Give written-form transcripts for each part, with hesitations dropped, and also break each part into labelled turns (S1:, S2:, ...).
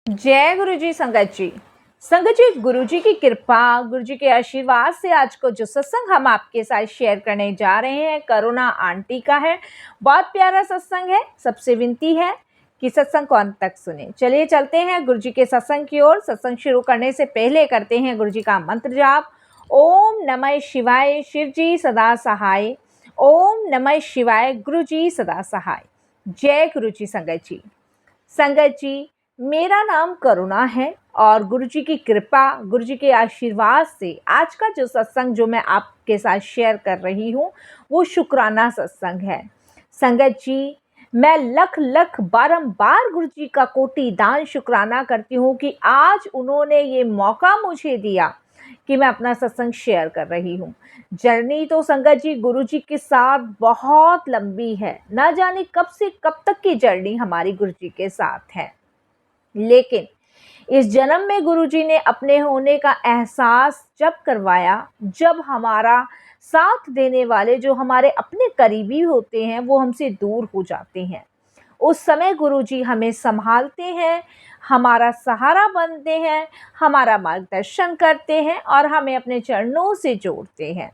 S1: जय गुरु जी। संगत जी, गुरु जी की कृपा, गुरु जी के आशीर्वाद से आज को जो सत्संग हम आपके साथ शेयर करने जा रहे हैं, करुणा आंटी का है। बहुत प्यारा सत्संग है। सबसे विनती है कि सत्संग को अंत तक सुने। चलिए चलते हैं गुरु जी के सत्संग की ओर। सत्संग शुरू करने से पहले करते हैं गुरु जी का मंत्र जाप। ओम नमः शिवाय, शिव जी सदा सहाय। ओम नमः शिवाय, गुरु जी सदा सहाय। जय गुरु जी। संगत जी, मेरा नाम करुणा है और गुरु जी की कृपा, गुरु जी के आशीर्वाद से आज का जो सत्संग जो मैं आपके साथ शेयर कर रही हूँ वो शुक्राना सत्संग है। संगत जी, मैं लख लख बारंबार गुरु जी का कोटि दान शुक्राना करती हूँ कि आज उन्होंने ये मौका मुझे दिया कि मैं अपना सत्संग शेयर कर रही हूँ। जर्नी तो संगत जी गुरु जी के साथ बहुत लंबी है। ना जाने कब से कब तक की जर्नी हमारी गुरु जी के साथ है, लेकिन इस जन्म में गुरुजी ने अपने होने का एहसास जब करवाया, जब हमारा साथ देने वाले जो हमारे अपने करीबी होते हैं वो हमसे दूर हो जाते हैं, उस समय गुरुजी हमें संभालते हैं, हमारा सहारा बनते हैं, हमारा मार्गदर्शन करते हैं और हमें अपने चरणों से जोड़ते हैं।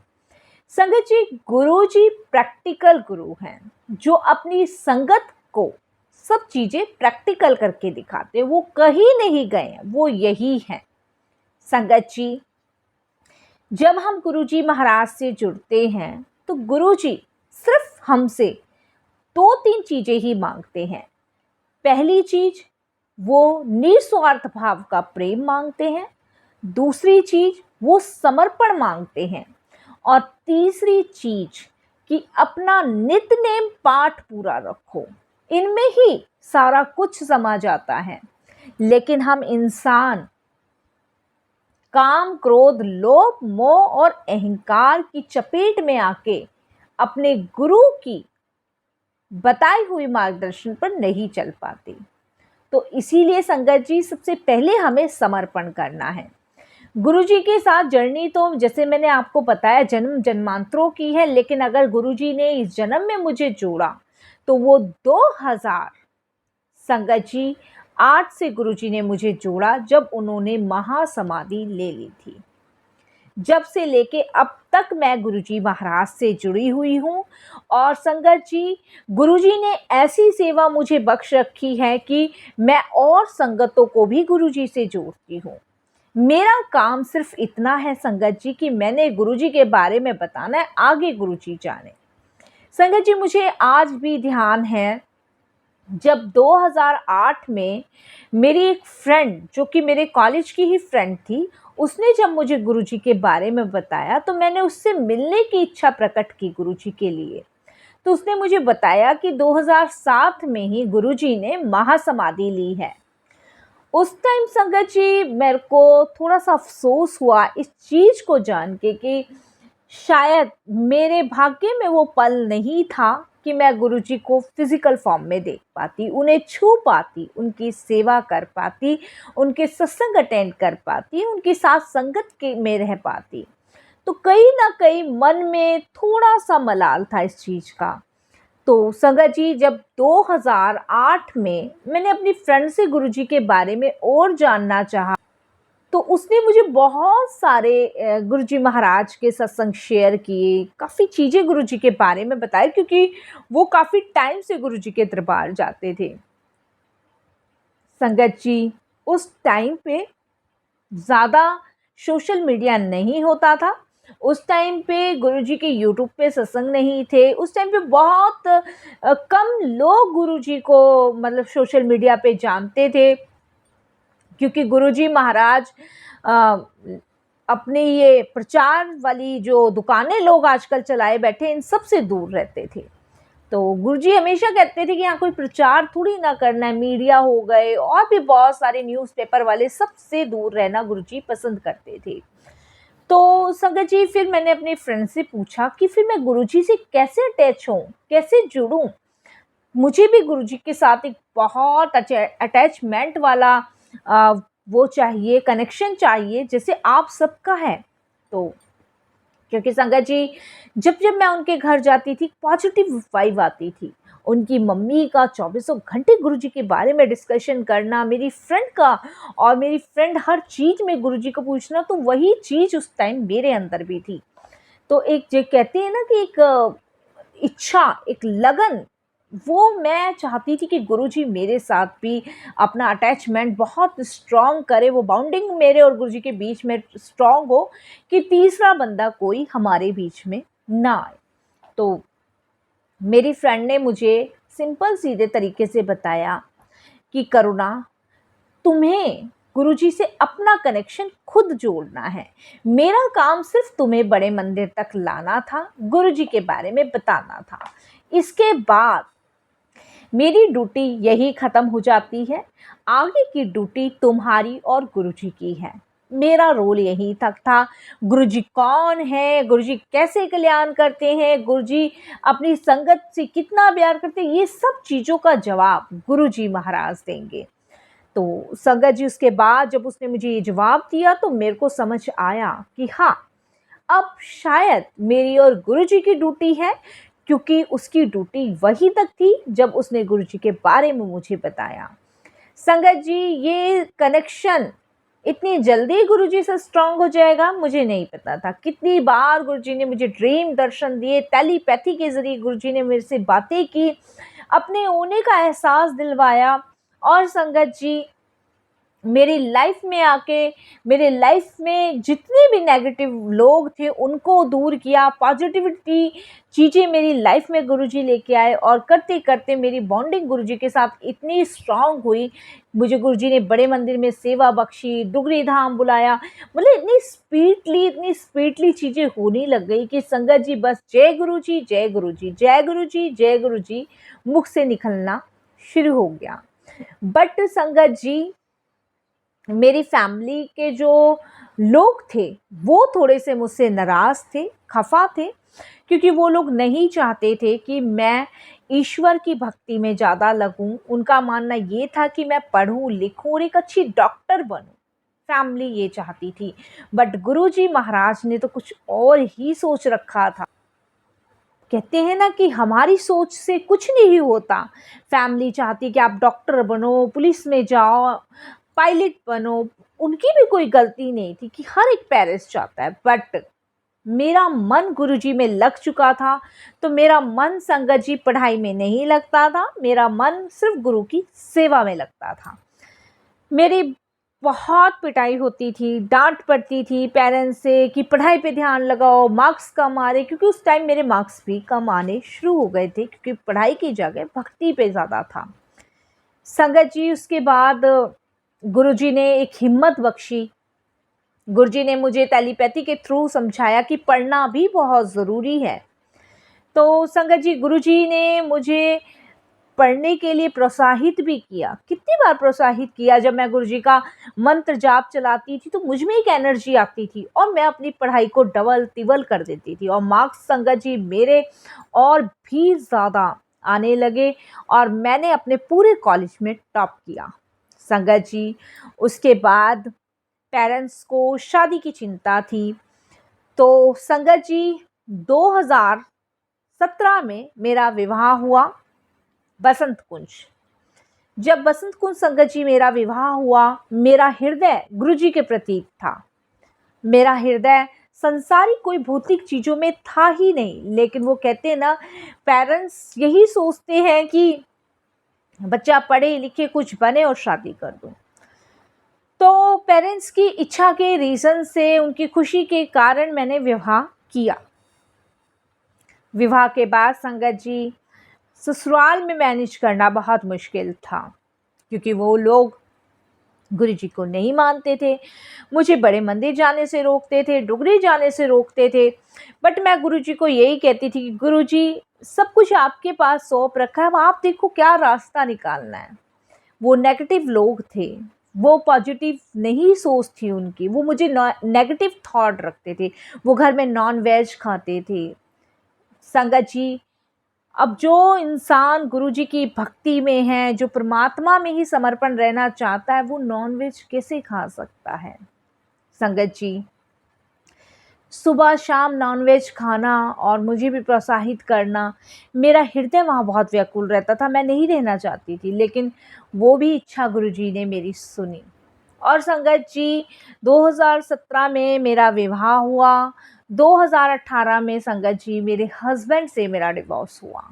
S1: संगत जी, गुरुजी प्रैक्टिकल गुरु हैं जो अपनी संगत को सब चीजें प्रैक्टिकल करके दिखाते हैं। वो कहीं नहीं गए, वो यही हैं। संगत जी, जब हम गुरुजी महाराज से जुड़ते हैं तो गुरुजी सिर्फ हमसे 2-3 चीजें ही मांगते हैं। पहली चीज, वो निस्वार्थ भाव का प्रेम मांगते हैं। दूसरी चीज, वो समर्पण मांगते हैं। और तीसरी चीज कि अपना नित्य पाठ पूरा रखो। इनमें ही सारा कुछ समा जाता है। लेकिन हम इंसान काम, क्रोध, लोभ, मोह और अहंकार की चपेट में आके अपने गुरु की बताई हुई मार्गदर्शन पर नहीं चल पाते। तो इसीलिए संगत जी, सबसे पहले हमें समर्पण करना है। गुरु जी के साथ जर्नी तो जैसे मैंने आपको बताया जन्म जन्मांतरों की है, लेकिन अगर गुरु जी ने इस जन्म में मुझे जोड़ा तो वो 2000 संगत जी 8 से गुरु जी ने मुझे जोड़ा, जब उन्होंने महासमाधि ले ली थी। जब से लेके अब तक मैं गुरुजी महाराज से जुड़ी हुई हूँ। और संगत जी, गुरुजी ने ऐसी सेवा मुझे बख्श रखी है कि मैं और संगतों को भी गुरुजी से जोड़ती हूँ। मेरा काम सिर्फ इतना है संगत जी कि मैंने गुरुजी के बारे में बताना है, आगे गुरुजी जाने। संगत जी, मुझे आज भी ध्यान है जब 2008 में मेरी एक फ्रेंड, जो कि मेरे कॉलेज की ही फ्रेंड थी, उसने जब मुझे गुरुजी के बारे में बताया तो मैंने उससे मिलने की इच्छा प्रकट की गुरुजी के लिए। तो उसने मुझे बताया कि 2007 में ही गुरुजी ने महासमाधि ली है। उस टाइम संगत जी मेरे को थोड़ा सा अफसोस हुआ इस चीज़ को जान के कि शायद मेरे भाग्य में वो पल नहीं था कि मैं गुरुजी को फिजिकल फॉर्म में देख पाती, उन्हें छू पाती, उनकी सेवा कर पाती, उनके सत्संग अटेंड कर पाती, उनके साथ संगत के में रह पाती। तो कहीं ना कहीं मन में थोड़ा सा मलाल था इस चीज़ का। तो संगत जी, जब 2008 में मैंने अपनी फ्रेंड से गुरुजी के बारे में और जानना चाहा तो उसने मुझे बहुत सारे गुरुजी महाराज के सत्संग शेयर किए, काफ़ी चीज़ें गुरुजी के बारे में बताई, क्योंकि वो काफ़ी टाइम से गुरुजी के दरबार जाते थे। संगत जी, उस टाइम पे ज़्यादा सोशल मीडिया नहीं होता था। उस टाइम पे गुरुजी के यूट्यूब पे सत्संग नहीं थे। उस टाइम पे बहुत कम लोग गुरुजी को मतलब सोशल मीडिया पे जानते थे, क्योंकि गुरुजी महाराज अपनी ये प्रचार वाली जो दुकानें लोग आजकल चलाए बैठे, इन सब से दूर रहते थे। तो गुरुजी हमेशा कहते थे कि यहाँ कोई प्रचार थोड़ी ना करना है, मीडिया हो गए और भी बहुत सारे न्यूज़पेपर वाले, सबसे दूर रहना गुरुजी पसंद करते थे। तो संगत जी, फिर मैंने अपने फ्रेंड से पूछा कि फिर मैं गुरुजी से कैसे अटैच हूँ, कैसे जुड़ूँ। मुझे भी गुरुजी के साथ एक बहुत अटैचमेंट वाला वो चाहिए, कनेक्शन चाहिए, जैसे आप सबका है। तो क्योंकि संगत जी, जब जब मैं उनके घर जाती थी पॉजिटिव वाइब आती थी। उनकी मम्मी का चौबीसों घंटे गुरुजी के बारे में डिस्कशन करना, मेरी फ्रेंड का, और मेरी फ्रेंड हर चीज़ में गुरुजी को पूछना, तो वही चीज़ उस टाइम मेरे अंदर भी थी। तो एक जो कहते हैं ना कि एक इच्छा, एक लगन, वो मैं चाहती थी कि गुरुजी मेरे साथ भी अपना अटैचमेंट बहुत स्ट्रॉन्ग करे, वो बॉन्डिंग मेरे और गुरुजी के बीच में स्ट्रॉन्ग हो कि तीसरा बंदा कोई हमारे बीच में ना आए। तो मेरी फ्रेंड ने मुझे सिंपल सीधे तरीके से बताया कि करुणा, तुम्हें गुरुजी से अपना कनेक्शन खुद जोड़ना है। मेरा काम सिर्फ तुम्हें बड़े मंदिर तक लाना था, गुरुजी के बारे में बताना था। इसके बाद मेरी ड्यूटी यही ख़त्म हो जाती है। आगे की ड्यूटी तुम्हारी और गुरुजी की है। मेरा रोल यही तक था। गुरुजी कौन है, गुरुजी कैसे कल्याण करते हैं, गुरुजी अपनी संगत से कितना प्यार करते हैं, ये सब चीज़ों का जवाब गुरुजी महाराज देंगे। तो संगत जी, उसके बाद जब उसने मुझे ये जवाब दिया तो मेरे को समझ आया कि हाँ, अब शायद मेरी और गुरुजी की ड्यूटी है, क्योंकि उसकी ड्यूटी वहीं तक थी जब उसने गुरुजी के बारे में मुझे बताया। संगत जी, ये कनेक्शन इतनी जल्दी गुरुजी से स्ट्रॉन्ग हो जाएगा मुझे नहीं पता था। कितनी बार गुरुजी ने मुझे ड्रीम दर्शन दिए, टेलीपैथी के ज़रिए गुरुजी ने मेरे से बातें की, अपने होने का एहसास दिलवाया। और संगत जी, मेरी लाइफ में आके मेरे लाइफ में जितने भी नेगेटिव लोग थे उनको दूर किया, पॉजिटिविटी चीज़ें मेरी लाइफ में गुरुजी लेके आए, और करते करते मेरी बॉन्डिंग गुरुजी के साथ इतनी स्ट्रांग हुई। मुझे गुरुजी ने बड़े मंदिर में सेवा बख्शी, डुगरी धाम बुलाया, मतलब इतनी स्पीडली चीज़ें होने लग गई कि संगत जी, बस जय गुरुजी, जय गुरुजी, जय गुरुजी, जय गुरुजी मुख से निकलना शुरू हो गया। बट संगत जी, मेरी फैमिली के जो लोग थे वो थोड़े से मुझसे नाराज़ थे, खफा थे, क्योंकि वो लोग नहीं चाहते थे कि मैं ईश्वर की भक्ति में ज़्यादा लगूं। उनका मानना ये था कि मैं पढ़ूं, लिखूं और एक अच्छी डॉक्टर बनूं। फैमिली ये चाहती थी, बट गुरुजी महाराज ने तो कुछ और ही सोच रखा था। कहते हैं ना कि हमारी सोच से कुछ नहीं होता। फैमिली चाहती कि आप डॉक्टर बनो, पुलिस में जाओ, पायलट बनो। उनकी भी कोई गलती नहीं थी कि हर एक पेरेंट्स चाहता है, बट मेरा मन गुरुजी में लग चुका था। तो मेरा मन संगत जी पढ़ाई में नहीं लगता था, मेरा मन सिर्फ गुरु की सेवा में लगता था। मेरी बहुत पिटाई होती थी, डांट पड़ती थी पेरेंट्स से कि पढ़ाई पे ध्यान लगाओ, मार्क्स कम आ रहे, क्योंकि उस टाइम मेरे मार्क्स भी कम आने शुरू हो गए थे, क्योंकि पढ़ाई की जगह भक्ति पे ज़्यादा था। संगत जी, उसके बाद गुरुजी ने एक हिम्मत बख्शी। गुरुजी ने मुझे टेलीपैथी के थ्रू समझाया कि पढ़ना भी बहुत ज़रूरी है। तो संगत जी, गुरुजी ने मुझे पढ़ने के लिए प्रोत्साहित भी किया। कितनी बार प्रोत्साहित किया, जब मैं गुरुजी का मंत्र जाप चलाती थी तो मुझ में एक एनर्जी आती थी और मैं अपनी पढ़ाई को डबल तिबल कर देती थी, और मार्क्स संगत जी मेरे और भी ज़्यादा आने लगे, और मैंने अपने पूरे कॉलेज में टॉप किया। संगत जी, उसके बाद पेरेंट्स को शादी की चिंता थी। तो संगत जी, 2017 में मेरा विवाह हुआ बसंत कुंज। जब बसंत कुंज संगत जी मेरा विवाह हुआ, मेरा हृदय गुरुजी के प्रतीक था। मेरा हृदय संसारिक कोई भौतिक चीज़ों में था ही नहीं, लेकिन वो कहते हैं ना, पेरेंट्स यही सोचते हैं कि बच्चा पढ़े लिखे कुछ बने और शादी कर दो। तो पेरेंट्स की इच्छा के रीज़न से, उनकी खुशी के कारण मैंने विवाह किया। विवाह के बाद संगत जी, ससुराल में मैनेज करना बहुत मुश्किल था, क्योंकि वो लोग गुरुजी को नहीं मानते थे। मुझे बड़े मंदिर जाने से रोकते थे, डुगरी जाने से रोकते थे, बट मैं गुरुजी को यही कहती थी कि गुरुजी, सब कुछ आपके पास सौंप रखा है, अब आप देखो क्या रास्ता निकालना है। वो नेगेटिव लोग थे, वो पॉजिटिव नहीं सोच थी उनकी, वो मुझे नेगेटिव थॉट रखते थे। वो घर में नॉन वेज खाते थे। संगत जी, अब जो इंसान गुरुजी की भक्ति में है, जो परमात्मा में ही समर्पण रहना चाहता है, वो नॉन वेज कैसे खा सकता है। संगत जी, सुबह शाम नॉनवेज खाना और मुझे भी प्रोत्साहित करना, मेरा हृदय वहाँ बहुत व्याकुल रहता था। मैं नहीं रहना चाहती थी, लेकिन वो भी इच्छा गुरुजी ने मेरी सुनी। और संगत जी, 2017 में मेरा विवाह हुआ। 2018 में संगत जी मेरे हस्बैंड से मेरा डिवोर्स हुआ।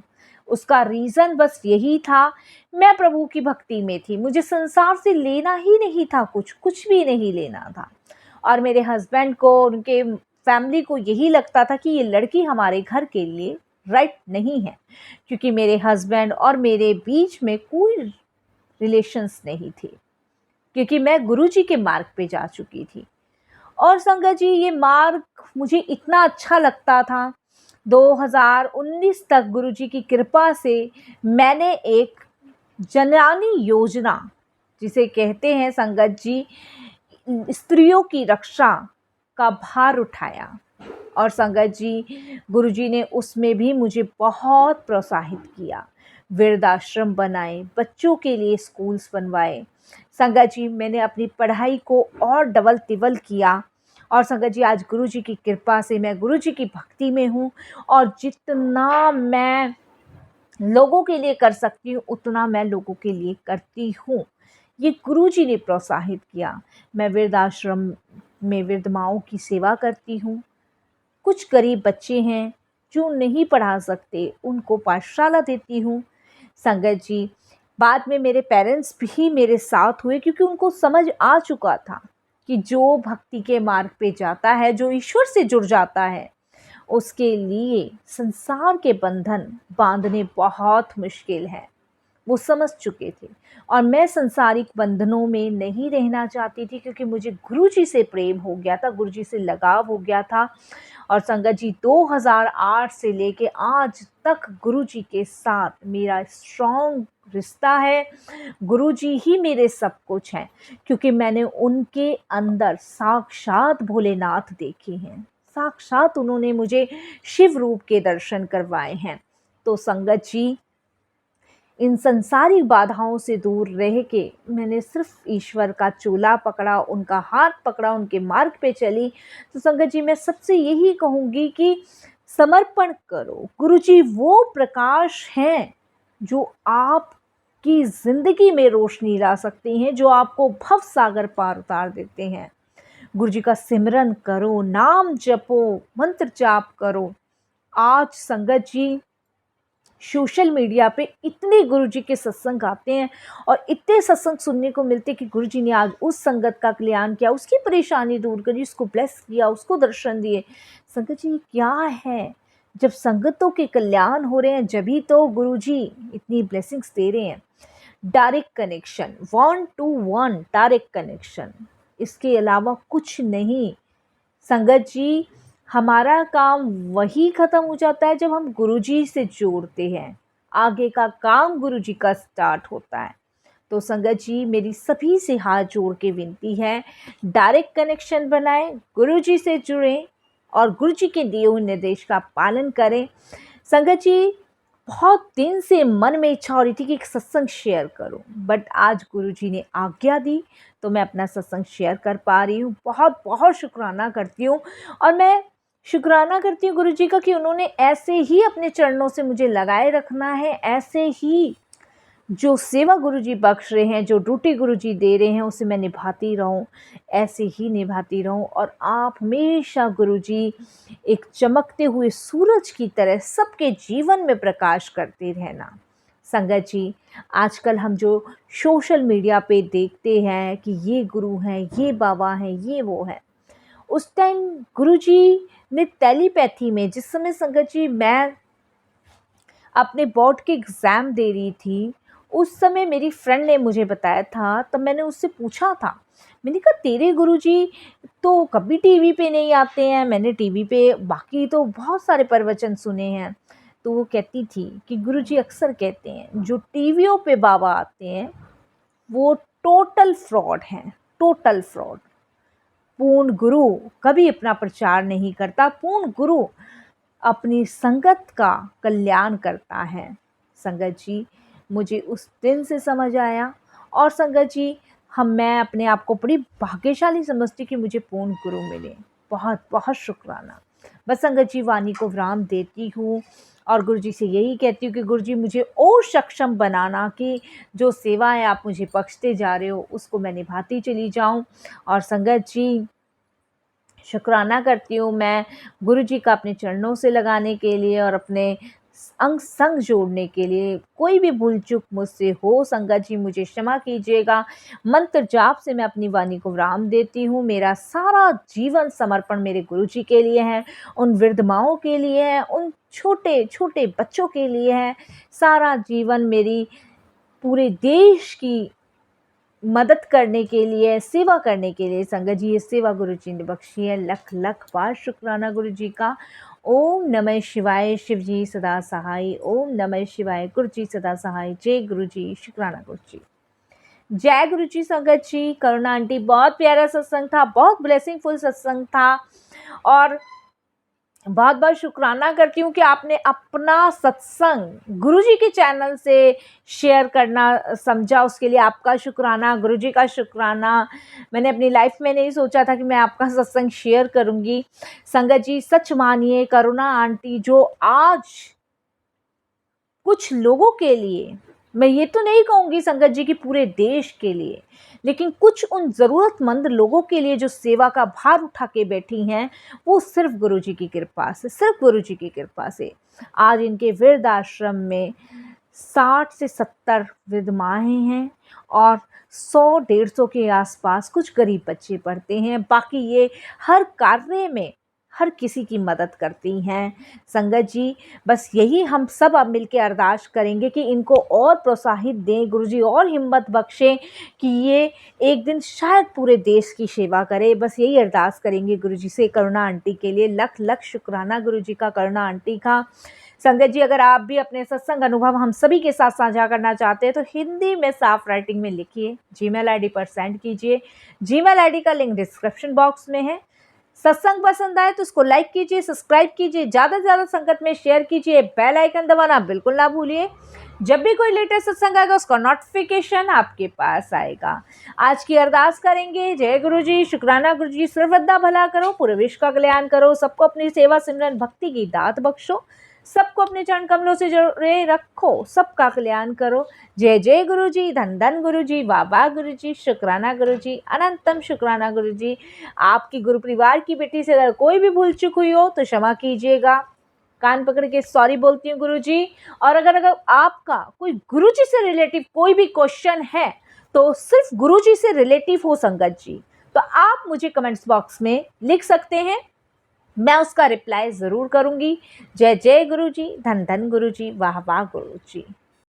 S1: उसका रीज़न बस यही था, मैं प्रभु की भक्ति में थी। मुझे संसार से लेना ही नहीं था, कुछ भी नहीं लेना था। और मेरे हस्बैंड को, उनके फैमिली को यही लगता था कि ये लड़की हमारे घर के लिए राइट नहीं है, क्योंकि मेरे हस्बैंड और मेरे बीच में कोई रिलेशंस नहीं थे, क्योंकि मैं गुरुजी के मार्ग पे जा चुकी थी। और संगत जी, ये मार्ग मुझे इतना अच्छा लगता था। 2019 तक गुरुजी की कृपा से मैंने एक जननी योजना, जिसे कहते हैं संगत जी, स्त्रियों की रक्षा का भार उठाया। और संगत जी, गुरुजी ने उसमें भी मुझे बहुत प्रोत्साहित किया। वृद्धाश्रम बनाए, बच्चों के लिए स्कूल्स बनवाए। संगत जी, मैंने अपनी पढ़ाई को और डबल तिबल किया। और संगत जी, आज गुरुजी की कृपा से मैं गुरुजी की भक्ति में हूँ, और जितना मैं लोगों के लिए कर सकती हूँ उतना मैं लोगों के लिए करती हूँ। ये गुरुजी ने प्रोत्साहित किया। मैं वृद्धाश्रम में वृद्ध माँओं की सेवा करती हूँ। कुछ गरीब बच्चे हैं जो नहीं पढ़ा सकते, उनको पाठशाला देती हूँ। संगत जी, बाद में मेरे पेरेंट्स भी मेरे साथ हुए, क्योंकि उनको समझ आ चुका था कि जो भक्ति के मार्ग पे जाता है, जो ईश्वर से जुड़ जाता है, उसके लिए संसार के बंधन बांधने बहुत मुश्किल है। वो समझ चुके थे। और मैं संसारिक बंधनों में नहीं रहना चाहती थी, क्योंकि मुझे गुरुजी से प्रेम हो गया था, गुरुजी से लगाव हो गया था। और संगत जी, 2008 से लेके आज तक गुरुजी के साथ मेरा स्ट्रॉन्ग रिश्ता है। गुरुजी ही मेरे सब कुछ हैं, क्योंकि मैंने उनके अंदर साक्षात भोलेनाथ देखे हैं। साक्षात उन्होंने मुझे शिव रूप के दर्शन करवाए हैं। तो संगत जी, इन संसारिक बाधाओं से दूर रह के मैंने सिर्फ ईश्वर का चूल्हा पकड़ा, उनका हाथ पकड़ा, उनके मार्ग पे चली। तो संगत जी, मैं सबसे यही कहूँगी कि समर्पण करो। गुरुजी वो प्रकाश हैं जो आपकी ज़िंदगी में रोशनी ला सकते हैं, जो आपको भव सागर पार उतार देते हैं। गुरुजी का सिमरन करो, नाम जपो, मंत्र जाप करो। आज संगत जी, सोशल मीडिया पे इतने गुरुजी के सत्संग आते हैं, और इतने सत्संग सुनने को मिलते कि गुरुजी ने आज उस संगत का कल्याण किया, उसकी परेशानी दूर करी, उसको ब्लेस किया, उसको दर्शन दिए। संगत जी, क्या है, जब संगतों के कल्याण हो रहे हैं, जभी तो गुरुजी इतनी ब्लेसिंग्स दे रहे हैं। Direct connection, one two one direct connection, इसके अलावा कुछ नहीं। संगत जी, हमारा काम वही ख़त्म हो जाता है जब हम गुरुजी से जोड़ते हैं। आगे का काम गुरुजी का स्टार्ट होता है। तो संगत जी, मेरी सभी से हाथ जोड़ के विनती है, डायरेक्ट कनेक्शन बनाएं, गुरुजी से जुड़ें, और गुरुजी के दिए हुए निर्देश का पालन करें। संगत जी, बहुत दिन से मन में इच्छा हो रही थी कि एक सत्संग शेयर करूं, बट आज गुरुजी ने आज्ञा दी तो मैं अपना सत्संग शेयर कर पा रही हूँ। बहुत बहुत शुक्राना करती हूँ। और मैं शुक्राना करती हूँ गुरुजी का कि उन्होंने ऐसे ही अपने चरणों से मुझे लगाए रखना है। ऐसे ही जो सेवा गुरुजी बख्श रहे हैं, जो ड्यूटी गुरुजी दे रहे हैं, उसे मैं निभाती रहूं, ऐसे ही निभाती रहूं। और आप हमेशा गुरुजी एक चमकते हुए सूरज की तरह सबके जीवन में प्रकाश करते रहना। संगत जी, आजकल हम जो सोशल मीडिया पे देखते हैं कि ये गुरु हैं, ये बाबा हैं, ये वो है, उस टाइम गुरुजी ने टेलीपैथी में, जिस समय संगत जी मैं अपने बोर्ड के एग्ज़ाम दे रही थी, उस समय मेरी फ्रेंड ने मुझे बताया था। तब मैंने उससे पूछा था, मैंने कहा तेरे गुरुजी तो कभी टीवी पे नहीं आते हैं, मैंने टीवी पे बाकी तो बहुत सारे प्रवचन सुने हैं। तो वो कहती थी कि गुरुजी अक्सर कहते हैं जो टीवियों पे बाबा आते हैं वो टोटल फ्रॉड हैं, टोटल फ्रॉड। पूर्ण गुरु कभी अपना प्रचार नहीं करता, पूर्ण गुरु अपनी संगत का कल्याण करता है। संगत जी, मुझे उस दिन से समझ आया। और संगत जी, मैं अपने आप को बड़ी भाग्यशाली समझती कि मुझे पूर्ण गुरु मिले। बहुत बहुत शुक्राना। बस संगत जी वाणी को विराम देती हूँ और गुरु जी से यही कहती हूँ कि गुरु जी मुझे और सक्षम बनाना कि जो सेवाएं आप मुझे बख्शते जा रहे हो उसको मैं निभाती चली जाऊँ। और संगत जी शुक्राना करती हूँ मैं गुरु जी का अपने चरणों से लगाने के लिए और अपने अंग संग जोड़ने के लिए। कोई भी भूल चूक मुझसे हो संगत जी मुझे क्षमा कीजिएगा। मंत्र जाप से मैं अपनी वाणी को विराम देती हूँ। मेरा सारा जीवन समर्पण मेरे गुरु जी के लिए है, उन वृद्ध माँओं के लिए है, उन छोटे छोटे बच्चों के लिए है। सारा जीवन मेरी पूरे देश की मदद करने के लिए, सेवा करने के लिए संगत जी ये सेवा गुरु जी ने बख्शी है। लख लख बार शुक्राना गुरु जी का। ओम नमः शिवाय, शिव जी सदा सहाय। ओम नमः शिवाय, गुरु जी सदा सहाय। जय गुरु जी, शुक्राना गुरु जी। जय गुरु जी संगत जी। करुणा आंटी बहुत प्यारा सत्संग था, बहुत ब्लेसिंगफुल सत्संग था और बहुत बहुत शुक्राना करती हूँ कि आपने अपना सत्संग गुरुजी के चैनल से शेयर करना समझा, उसके लिए आपका शुक्राना, गुरुजी का शुक्राना। मैंने अपनी लाइफ में नहीं सोचा था कि मैं आपका सत्संग शेयर करूँगी। संगत जी सच मानिए करुणा आंटी जो आज कुछ लोगों के लिए, मैं ये तो नहीं कहूँगी संगत जी कि पूरे देश के लिए, लेकिन कुछ उन ज़रूरतमंद लोगों के लिए जो सेवा का भार उठा के बैठी हैं, वो सिर्फ गुरुजी की कृपा से, सिर्फ गुरुजी की कृपा से। आज इनके वृद्ध आश्रम में 60 से 70 वृद्ध माएँ हैं और 100-150 के आसपास कुछ गरीब बच्चे पढ़ते हैं। बाकी ये हर कार्य में हर किसी की मदद करती हैं। संगत जी बस यही हम सब अब मिलके अरदास करेंगे कि इनको और प्रोत्साहित दें, गुरुजी और हिम्मत बख्शें कि ये एक दिन शायद पूरे देश की सेवा करे। बस यही अरदास करेंगे गुरुजी से करुणा आंटी के लिए। लख लख शुक्राना गुरुजी का, करुणा आंटी का। संगत जी अगर आप भी अपने सत्संग अनुभव हम सभी के साथ साझा करना चाहते हैं तो हिंदी में साफ राइटिंग में लिखिए, जीमेल आईडी पर सेंड कीजिए। जीमेल आईडी का लिंक डिस्क्रिप्शन बॉक्स में है। सत्संग पसंद आए तो उसको लाइक कीजिए, सब्सक्राइब कीजिए, ज़्यादा से ज़्यादा संगत में शेयर कीजिए, बेल आइकन दबाना बिल्कुल ना भूलिए। जब भी कोई लेटेस्ट सत्संग आएगा उसका नोटिफिकेशन आपके पास आएगा। आज की अरदास करेंगे। जय गुरु जी, शुक्राना गुरु जी। सर्वदा भला करो, पूरे विश्व का कल्याण करो, सबको अपनी सेवा सिमरन भक्ति की दात बख्शो, सबको अपने चरण कमलों से जोड़े रखो, सबका कल्याण करो। जय जय गुरु जी, धन धन गुरु जी, वाह वाह गुरु जी, शुक्राना गुरु जी, अनंतम शुक्राना गुरु जी। आपकी गुरु परिवार की बेटी से अगर कोई भी भूल चूक हुई हो तो क्षमा कीजिएगा। कान पकड़ के सॉरी बोलती हूँ गुरु जी। और अगर आपका कोई गुरु जी से रिलेटिव कोई भी क्वेश्चन है तो सिर्फ गुरु जी से रिलेटिव हो संगत जी, तो आप मुझे कमेंट्स बॉक्स में लिख सकते हैं, मैं उसका रिप्लाई ज़रूर करूँगी। जय जय गुरु जी, धन धन गुरु जी, वाह वाह गुरु जी।